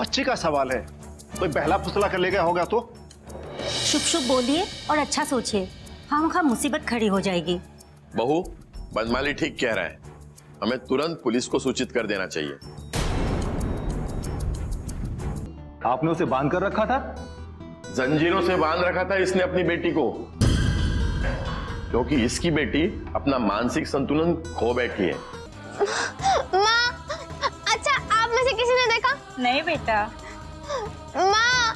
बच्चे का सवाल है, कोई बहला फुसला कर ले गया होगा तो? शुभ शुभ बोलिए और अच्छा सोचिए, खामखा मुसीबत खड़ी हो जाएगी। बहू, बनमाली ठीक कह रहा है, हमें तुरंत पुलिस को सूचित कर देना चाहिए। आपने उसे बांध कर रखा था? जंजीरों से बांध रखा था इसने अपनी बेटी को, क्योंकि इसकी बेटी अपना मानसिक संतुलन खो बैठी है। माँ, अच्छा आप में से किसी ने देखा? नहीं बेटा। माँ,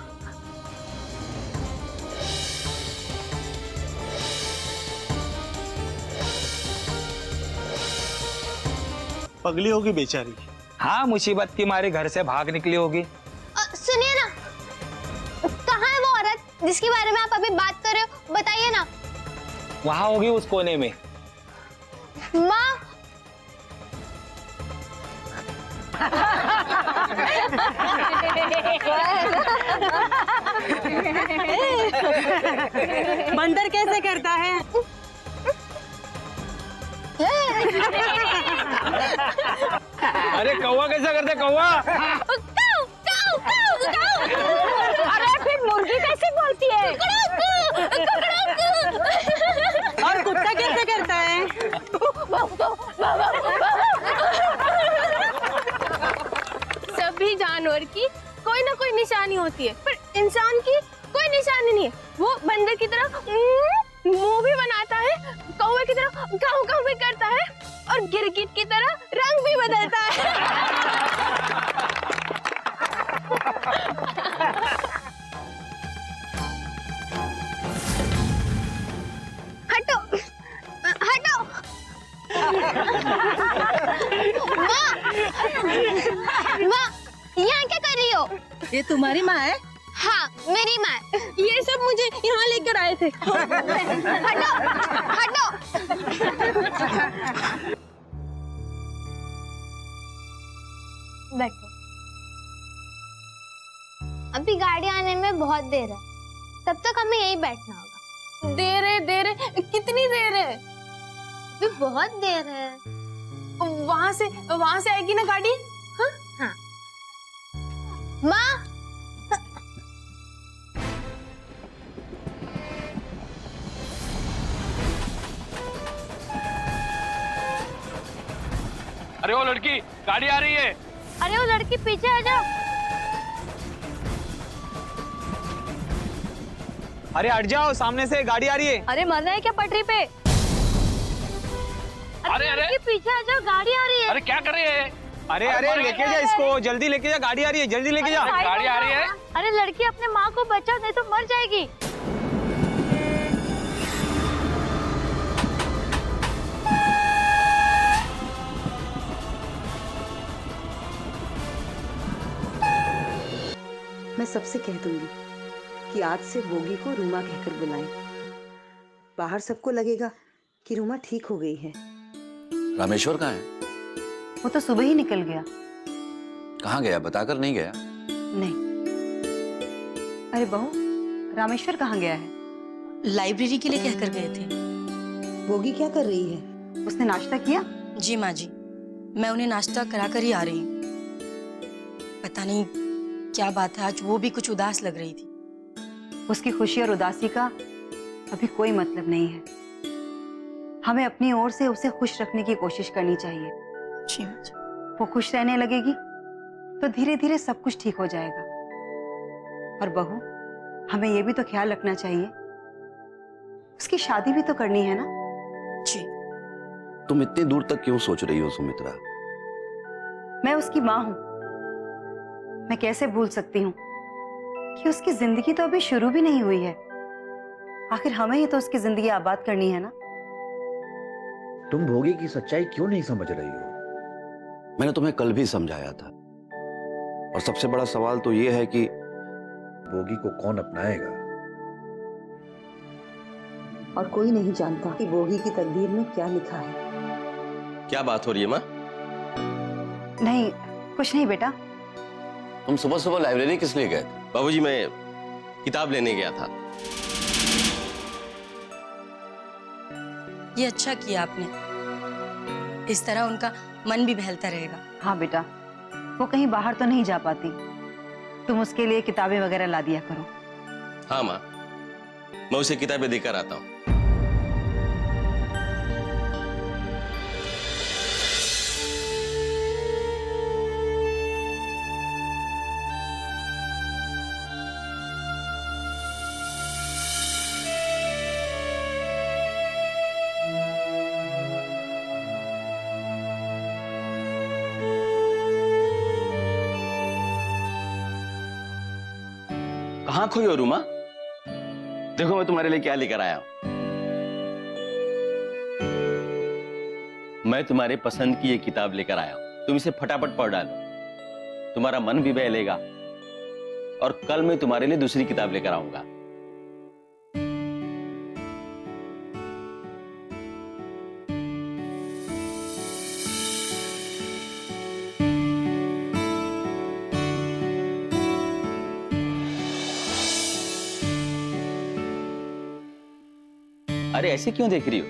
पगली होगी बेचारी। हाँ, मुसीबत के मारे घर से भाग निकली होगी। सुनिए ना, कहाँ है वो औरत जिसके बारे में आप अभी बात कर रहे हो? बताइए ना। वहां होगी उस कोने में। माँ, बंदर कैसे करता है? अरे कौवा कैसा करता कौवा? अरे फिर मुर्गी कैसे बोलती है? और कुत्ता कैसे करता है? सभी जानवर की कोई ना कोई निशानी होती है, पर इंसान की कोई निशानी नहीं है। वो बंदर की तरह मुंह भी बनाता है, कौवे की तरह गाँव गाँव भी करता है, और गिरगिट की तरह रंग भी बदलता है। हटो, हटो। माँ, यहाँ क्या कर रही हो? ये तुम्हारी माँ है? हाँ, मेरी माँ। ये सब मुझे यहाँ लेकर आए थे। हटो, हटो। बैठो। अभी गाड़ी आने में बहुत देर है, तब तक हमें यहीं बैठना होगा। देर है, कितनी देर है? अभी बहुत देर है। वहाँ से आएगी ना गाड़ी? हाँ, हाँ। माँ, अरे वो लड़की, गाड़ी आ रही है। अरे वो लड़की पीछे आ जाओ। अरे हट जाओ, सामने से गाड़ी आ रही है। अरे मरना है क्या पटरी पे? अरे लड़की पीछे आ जाओ, गाड़ी आ रही है। अरे क्या कर रही है? अरे अरे लेके जा इसको, जल्दी लेके जा, गाड़ी आ रही है, जल्दी लेके जा। गाड़ी आ रही है। अरे लड़की अपने माँ को बचाओ, नहीं तो मर जाएगी। मैं सबसे कह दूंगी कि आज से बोगी को रूमा कहकर बुलाएं। बाहर सबको लगेगा कि रूमा ठीक हो गई है। रामेश्वर कहाँ है? वो तो सुबह ही निकल गया। कहाँ गया? बताकर नहीं गया? नहीं। अरे बहू, रामेश्वर कहाँ गया है? लाइब्रेरी के लिए कहकर गए थे। बोगी क्या कर रही है? उसने नाश्ता किया? जी माँ जी, मैं उन्हें नाश्ता करा कर ही आ रही हूँ। पता नहीं क्या बात है, आज वो भी कुछ उदास लग रही थी। उसकी खुशी और उदासी का अभी कोई मतलब नहीं है। हमें अपनी ओर से उसे खुश रखने की कोशिश करनी चाहिए। जी माँ जी। वो खुश रहने लगेगी तो धीरे धीरे सब कुछ ठीक हो जाएगा। और बहू, हमें ये भी तो ख्याल रखना चाहिए, उसकी शादी भी तो करनी है ना। जी। तुम इतनी दूर तक क्यों सोच रही हो सुमित्रा? मैं उसकी माँ हूं, मैं कैसे भूल सकती हूँ कि उसकी जिंदगी तो अभी शुरू भी नहीं हुई है। आखिर हमें ही तो उसकी जिंदगी आबाद करनी है ना। तुम भोगी की सच्चाई क्यों नहीं समझ रही हो? मैंने तुम्हें कल भी समझाया था, और सबसे बड़ा सवाल तो यह है कि भोगी को कौन अपनाएगा? और कोई नहीं जानता कि भोगी की तकदीर में क्या लिखा है। क्या बात हो रही है माँ? नहीं, कुछ नहीं बेटा। तुम सुबह सुबह लाइब्रेरी किस लिए गए थे? बाबूजी, मैं किताब लेने गया था। ये अच्छा किया आपने, इस तरह उनका मन भी बहलता रहेगा। हाँ बेटा, वो कहीं बाहर तो नहीं जा पाती, तुम उसके लिए किताबें वगैरह ला दिया करो। हाँ माँ, मैं उसे किताबें देकर आता हूँ। कहाँ खोई हो रूमा? देखो मैं तुम्हारे लिए क्या लेकर आया हूं। मैं तुम्हारे पसंद की ये किताब लेकर आया हूं। तुम इसे फटाफट पढ़ डालो, तुम्हारा मन भी बहलेगा। और कल मैं तुम्हारे लिए दूसरी किताब लेकर आऊंगा। अरे ऐसे क्यों देख रही हो?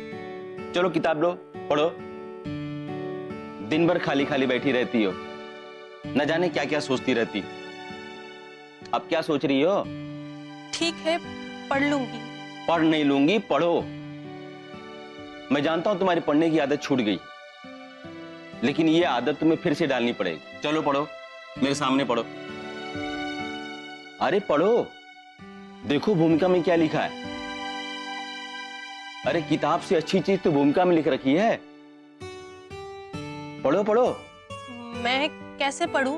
चलो किताब लो, पढ़ो। दिन भर खाली खाली बैठी रहती हो, न जाने क्या क्या सोचती रहती। अब क्या सोच रही हो? ठीक है, पढ़ लूंगी। पढ़ नहीं लूंगी, पढ़ो। मैं जानता हूं तुम्हारी पढ़ने की आदत छूट गई, लेकिन ये आदत तुम्हें फिर से डालनी पड़ेगी। चलो पढ़ो, मेरे सामने पढ़ो। अरे पढ़ो, देखो भूमिका में क्या लिखा है। अरे किताब से अच्छी चीज तो भूमिका में लिख रखी है। पढ़ो पढ़ो। मैं कैसे पढ़ूं?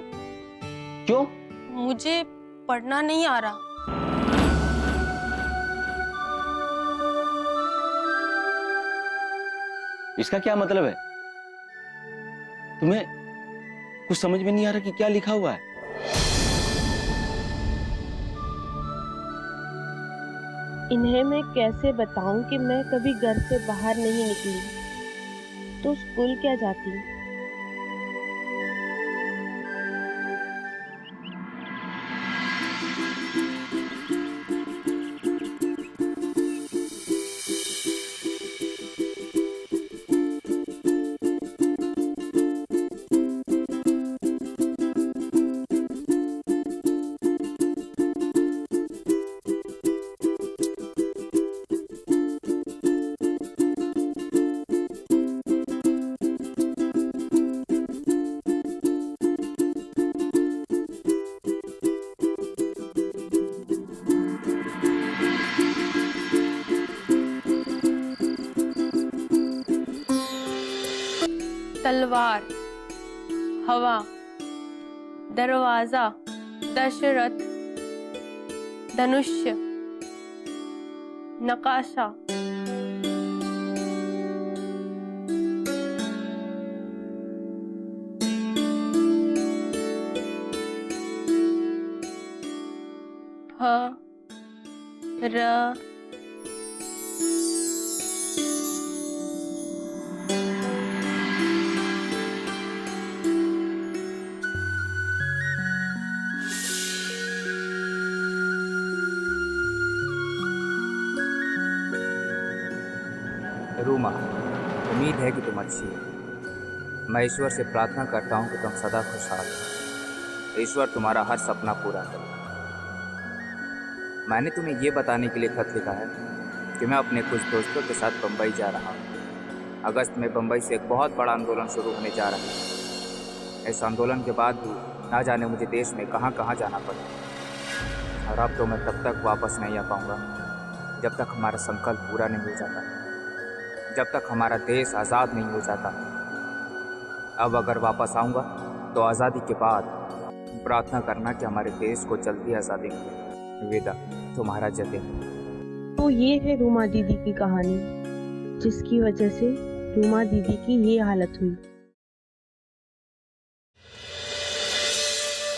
क्यों? मुझे पढ़ना नहीं आ रहा। इसका क्या मतलब है? तुम्हें कुछ समझ में नहीं आ रहा कि क्या लिखा हुआ है? इन्हें मैं कैसे बताऊं कि मैं कभी घर से बाहर नहीं निकली, तो स्कूल क्या जाती। तलवार, हवा, दरवाजा, दशरथ, धनुष्य, नकाशा, ह, र, रूमा, उम्मीद है कि तुम अच्छी हो। मैं ईश्वर से प्रार्थना करता हूँ कि तुम सदा खुशहाल हो। ईश्वर तुम्हारा हर सपना पूरा करे। मैंने तुम्हें ये बताने के लिए खत लिखा है कि मैं अपने कुछ दोस्तों के साथ बम्बई जा रहा हूँ। अगस्त में बंबई से एक बहुत बड़ा आंदोलन शुरू होने जा रहा है। इस आंदोलन के बाद भी ना जाने मुझे देश में कहाँ कहाँ जाना पड़ा। और अब तो मैं तब तक वापस नहीं आ पाऊँगा जब तक हमारा संकल्प पूरा नहीं हो जाता, जब तक हमारा देश आज़ाद नहीं हो जाता। अब अगर वापस आऊँगा तो आज़ादी के बाद प्रार्थना करना कि हमारे देश को जल्दी आज़ादी मिले। विदा, तुम्हारा जतिन। तो ये है रूमा दीदी की कहानी, जिसकी वजह से रूमा दीदी की ये हालत हुई।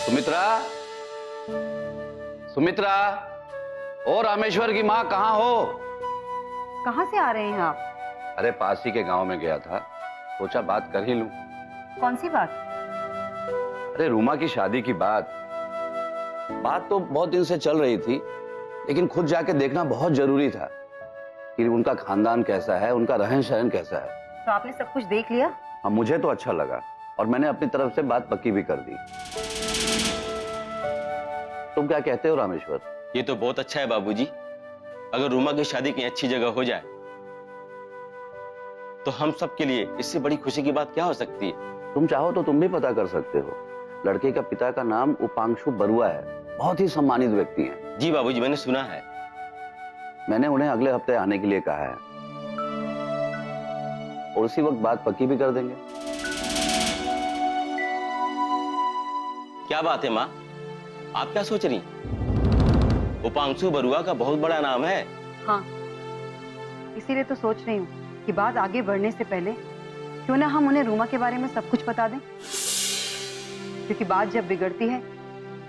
सुमित्रा, सुमित्रा, और रामेश्वर की माँ कहाँ हो? कहाँ से आ रहे हैं आप? अरे पास ही के गांव में गया था, सोचा बात कर ही लूं। कौन सी बात? अरे रूमा की शादी की बात तो बहुत दिन से चल रही थी, लेकिन खुद जाके देखना बहुत जरूरी था कि उनका खानदान कैसा है, उनका रहन सहन कैसा है। तो आपने सब कुछ देख लिया? हाँ, मुझे तो अच्छा लगा और मैंने अपनी तरफ से बात पक्की भी कर दी। तुम क्या कहते हो रामेश्वर? ये तो बहुत अच्छा है बाबूजी। अगर रूमा की शादी कहीं अच्छी जगह हो जाए तो हम सब के लिए इससे बड़ी खुशी की बात क्या हो सकती है। तुम चाहो तो तुम भी पता कर सकते हो। लड़के का पिता का नाम उपांशु बरुआ है, बहुत ही सम्मानित व्यक्ति हैं। जी बाबूजी, मैंने सुना है। मैंने उन्हें अगले हफ्ते आने के लिए कहा है और उसी वक्त बात पक्की भी कर देंगे। क्या बात है माँ, आप क्या सोच रही? उपांशु बरुआ का बहुत बड़ा नाम है। हाँ, इसीलिए तो सोच रही हूँ कि बात आगे बढ़ने से पहले क्यों ना हम उन्हें रूमा के बारे में सब कुछ बता दें, क्योंकि बात जब बिगड़ती है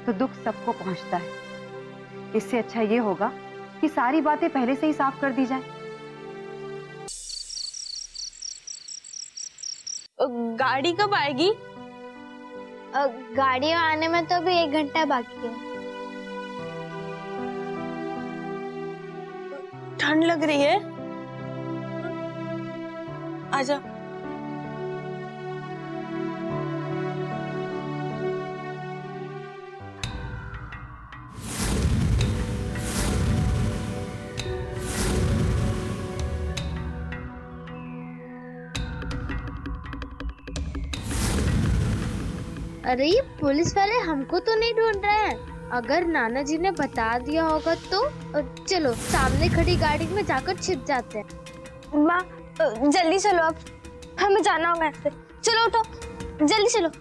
तो दुख सबको पहुंचता है। इससे अच्छा ये होगा कि सारी बातें पहले से ही साफ कर दी जाएं। गाड़ी कब आएगी? गाड़ी आने में तो अभी 1 घंटा बाकी है। ठंड लग रही है, आजा। अरे ये पुलिस वाले हमको तो नहीं ढूंढ रहे हैं। अगर नाना जी ने बता दिया होगा तो चलो सामने खड़ी गाड़ी में जाकर छिप जाते हैं। माँ जल्दी चलो, अब हमें जाना होगा ऐसे। चलो उठो, जल्दी चलो।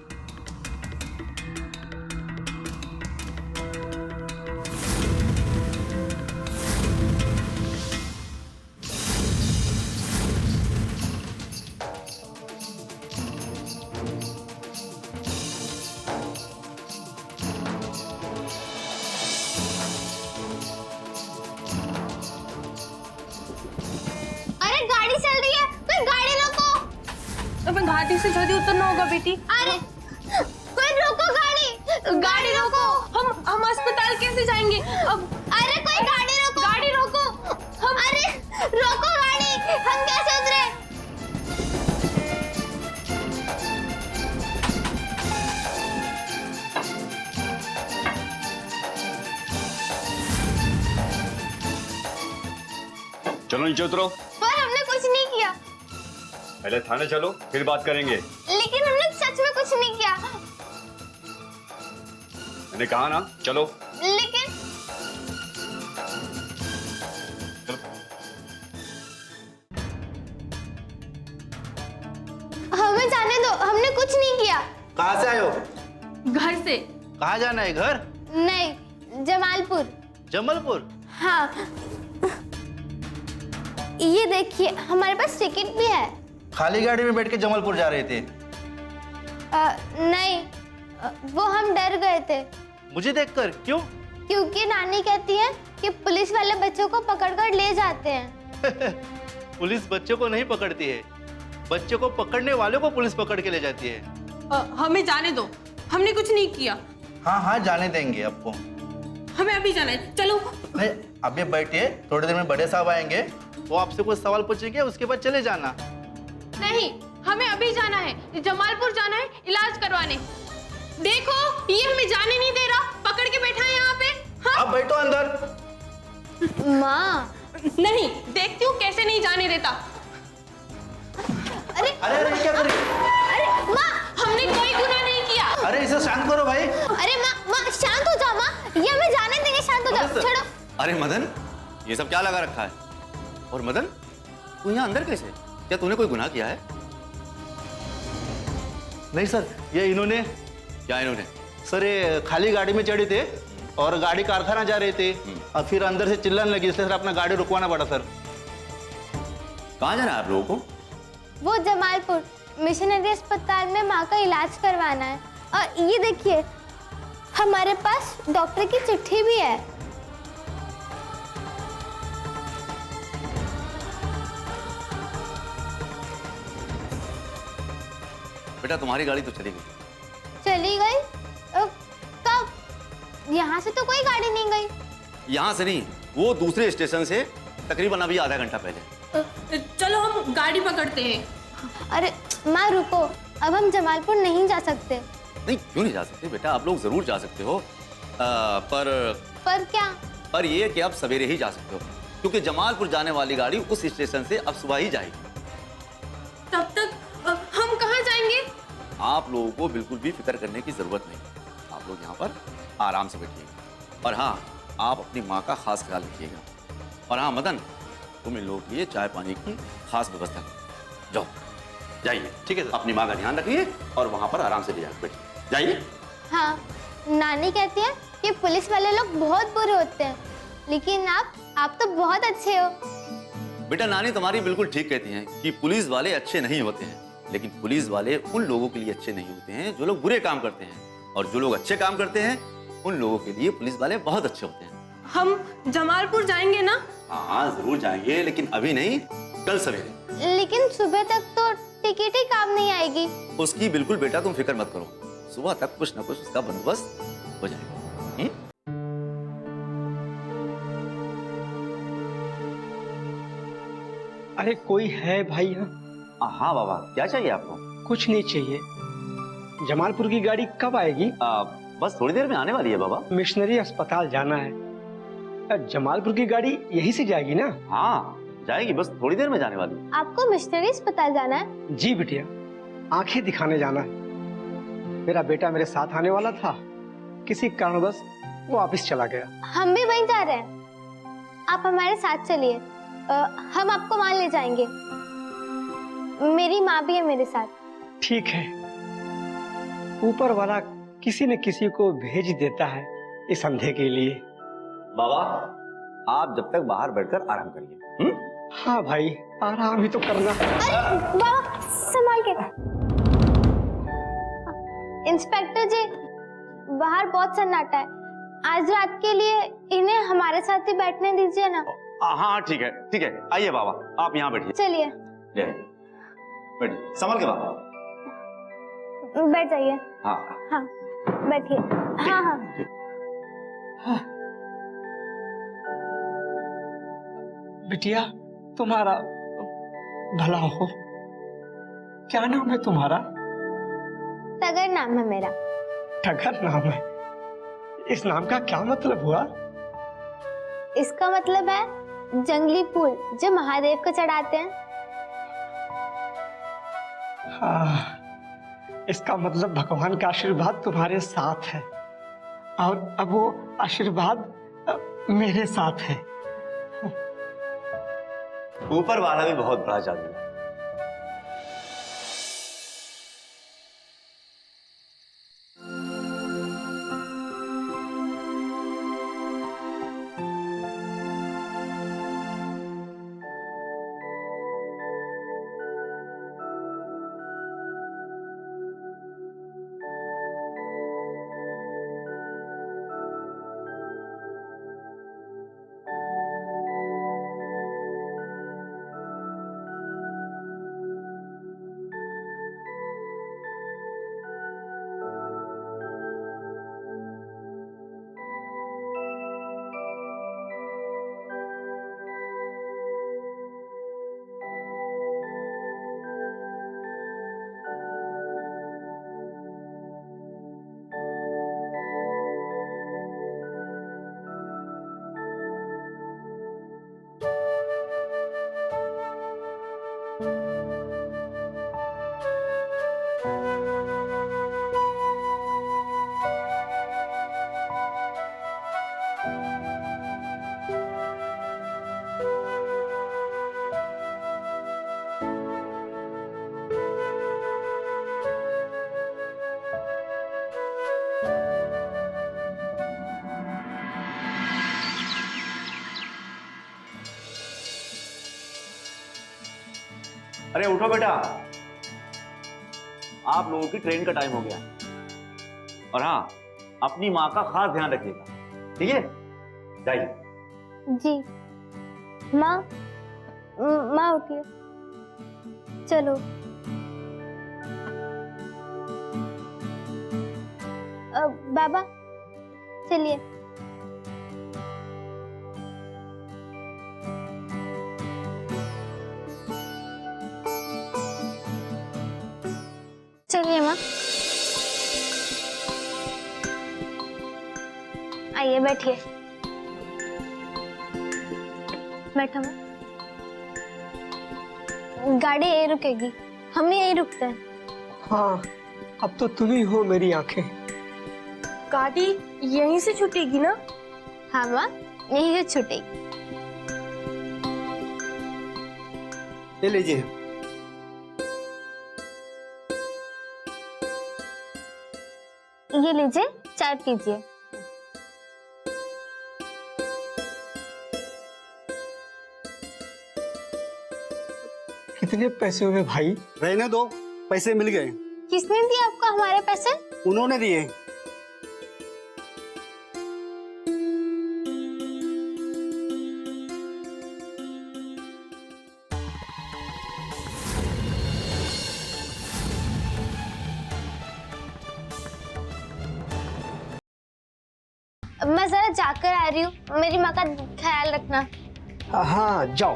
अरे गाड़ी चल रही है, कोई गाड़ी रोको। अबे घाटी से जल्दी उतरना होगा बेटी। अरे कोई रोको गाड़ी, गाड़ी रोको। हम अस्पताल कैसे जाएंगे अब? अरे कोई गाड़ी रोको, गाड़ी रोको। अरे रोको गाड़ी, हम कैसे उतरे? चलो नीचे उतरो। पर हमने कुछ नहीं किया। पहले थाने चलो, फिर बात करेंगे। लेकिन हमने सच में कुछ नहीं किया। मैंने कहा ना, चलो। लेकिन हमें जाने दो, हमने कुछ नहीं किया। कहाँ से आए हो? घर से। कहाँ जाना है? घर? नहीं, जमालपुर। जमलपुर? हाँ, ये देखिए हमारे पास टिकट भी है। खाली गाड़ी में बैठ के जमलपुर जा रहे थे? नहीं, वो हम डर गए थे। मुझे देखकर? क्यों? क्योंकि नानी कहती है कि पुलिस वाले बच्चों को पकड़कर ले जाते हैं। पुलिस बच्चों को नहीं पकड़ती है, बच्चों को पकड़ने वालों को पुलिस पकड़ के ले जाती है। हमें जाने दो, हमने कुछ नहीं किया। हाँ हाँ, जाने देंगे आपको। हमें अभी जाना है, चलो। अभी बैठिए, थोड़ी देर में बड़े साहब आएंगे, वो आपसे कुछ सवाल पूछेंगे, उसके बाद चले जाना। नहीं, हमें अभी जाना है, जमालपुर जाना है इलाज करवाने। देखो ये हमें जाने नहीं दे रहा, पकड़ के बैठा है यहाँ पे। हाँ? अब बैठो अंदर। माँ। नहीं, देखती हूँ कैसे नहीं जाने देता। अरे अरे ये क्या कर रही है? अरे माँ, हमने कोई गुनाह नहीं किया। अरे इसे शांत करो भाई। अरे माँ, माँ शांत हो जाओ माँ, ये हमें जाने देंगे, शांत हो जाओ, छोड़ो। अरे मदन, ये सब क्या लगा रखा है? और मदन, तू यहाँ अंदर कैसे? क्या तूने कोई गुनाह किया है? नहीं सर, ये इन्होंने क्या इन्होंने? सर ये खाली गाड़ी में चढ़े थे और गाड़ी कारखाना जा रहे थे और फिर अंदर से चिल्लाने लगी, इसलिए सर अपना गाड़ी रुकवाना पड़ा सर। कहाँ जाना है आप लोगों को? वो जमालपुर मिशनरी अस्पताल में माँ का इलाज करवाना है। और ये देखिए, हमारे पास डॉक्टर की चिट्ठी भी है। बेटा तुम्हारी गाड़ी तो चली गई। चली गई? कब? यहाँ से तो कोई गाड़ी नहीं गई। यहाँ से नहीं, वो दूसरे स्टेशन से तकरीबन अभी आधा घंटा पहले। चलो हम गाड़ी पकड़ते हैं। अरे माँ रुको, अब हम जमालपुर नहीं जा सकते। नहीं क्यों नहीं जा सकते बेटा, आप लोग जरूर जा सकते हो। पर क्या? पर ये कि आप सवेरे ही जा सकते हो, क्योंकि जमालपुर जाने वाली गाड़ी उस स्टेशन से अब सुबह ही जाएगी। तब तक हम कहाँ जाएंगे? आप लोगों को बिल्कुल भी फिक्र करने की जरूरत नहीं। आप लोग यहाँ पर आराम से बैठिएगा और हाँ, आप अपनी माँ का खास ख्याल रखिएगा। और हाँ मदन, तुम इन लोगों के लिए चाय पानी की खास व्यवस्था करो। जाओ, जाइए। ठीक है सर। अपनी माँ का ध्यान रखिए और वहाँ पर आराम से ले जाकर बैठिए। जाइए। हाँ, नानी कहती है कि पुलिस वाले लोग बहुत बुरे होते हैं, लेकिन आप तो बहुत अच्छे हो। बेटा नानी तुम्हारी बिल्कुल ठीक कहती हैं कि पुलिस वाले अच्छे नहीं होते हैं, लेकिन पुलिस वाले उन लोगों के लिए अच्छे नहीं होते हैं जो लोग बुरे काम करते हैं, और जो लोग अच्छे काम करते हैं उन लोगों के लिए पुलिस वाले बहुत अच्छे होते हैं। हम जमालपुर जाएंगे ना? हाँ जरूर जाएंगे, लेकिन अभी नहीं, कल सवेरे। लेकिन सुबह तक तो टिकट ही काम नहीं आएगी। उसकी बिल्कुल बेटा तुम फिक्र मत करो, सुबह तक कुछ ना कुछ उसका बंदोबस्त हो जाएगा। अरे कोई है भाई यहाँ? हाँ बाबा, क्या चाहिए आपको? कुछ नहीं चाहिए। जमालपुर की गाड़ी कब आएगी? बस थोड़ी देर में आने वाली है बाबा। मिशनरी अस्पताल जाना है। जमालपुर की गाड़ी यहीं से जाएगी ना? हाँ जाएगी, बस थोड़ी देर में जाने वाली है। आपको मिशनरी अस्पताल जाना है? जी बिटिया, आंखें दिखाने जाना है। मेरा बेटा मेरे साथ आने वाला था, किसी कारणवश वो वापस चला गया। हम भी वहीं जा रहे हैं, आप हमारे साथ चलिए, हम आपको वहां ले जाएंगे। मेरी माँ भी है मेरे साथ। ठीक है, ऊपर वाला किसी न किसी को भेज देता है इस अंधे के लिए। बाबा आप जब तक बाहर बैठकर आराम करिए। हाँ भाई, आराम ही तो करना। अरे बाबा संभाल के। इंस्पेक्टर जी, बाहर बहुत सन्नाटा है, आज रात के लिए इन्हें हमारे साथ ही बैठने दीजिए ना। हाँ ठीक है, ठीक है, आइए बाबा, आप यहाँ बैठिए। चलिए बैठिए, संभल के बाबा। बैठ जाइए। हाँ हाँ बैठिए। हाँ हाँ। बिटिया तुम्हारा भला हो। क्या नाम है तुम्हारा? टगर नाम है मेरा। टगर नाम है? इस नाम का क्या मतलब हुआ? इसका मतलब है जंगली फूल जो महादेव को चढ़ाते हैं। हाँ, इसका मतलब भगवान का आशीर्वाद तुम्हारे साथ है और अब वो आशीर्वाद मेरे साथ है। ऊपर वाला भी बहुत बड़ा जादू है। अरे उठो बेटा, आप लोगों की ट्रेन का टाइम हो गया। और हाँ, अपनी माँ का खास ध्यान रखिएगा, ठीक है? जाइए। जी माँ, माँ उठिए, चलो। बाबा चलिए। चलिए माँ, आइए बैठिए। बैठो माँ। गाड़ी यहीं रुकेगी, हम यहीं रुकते हैं। हाँ, अब तो तुम ही हो मेरी आंखें। गाड़ी यहीं से छूटेगी ना? हाँ माँ, यहीं से छूटेगी। ले लीजिए। ये लीजिए, चाय पीजिए। कितने पैसे हुए भाई? रहने दो, पैसे मिल गए। किसने दिया आपको हमारे पैसे? उन्होंने दिए। मैं जरा जाकर आ रही हूँ, मेरी माँ का ख्याल रखना। हाँ जाओ।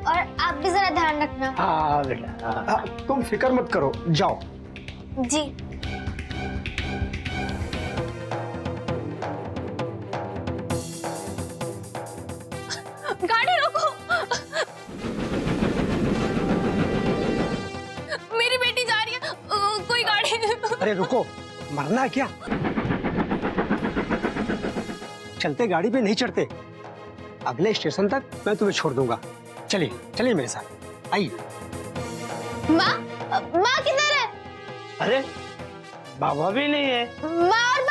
और आप भी जरा ध्यान रखना। हाँ बेटा, तुम फिक्र मत करो, जाओ। जी। गाड़ी रोको, मेरी बेटी जा रही है, कोई गाड़ी। अरे रुको, मरना है क्या? चलते गाड़ी पे नहीं चढ़ते। अगले स्टेशन तक मैं तुम्हें छोड़ दूंगा। चलिए चलिए मेरे साथ, आइए। माँ, माँ किधर है? अरे बाबा भी नहीं है। माँ और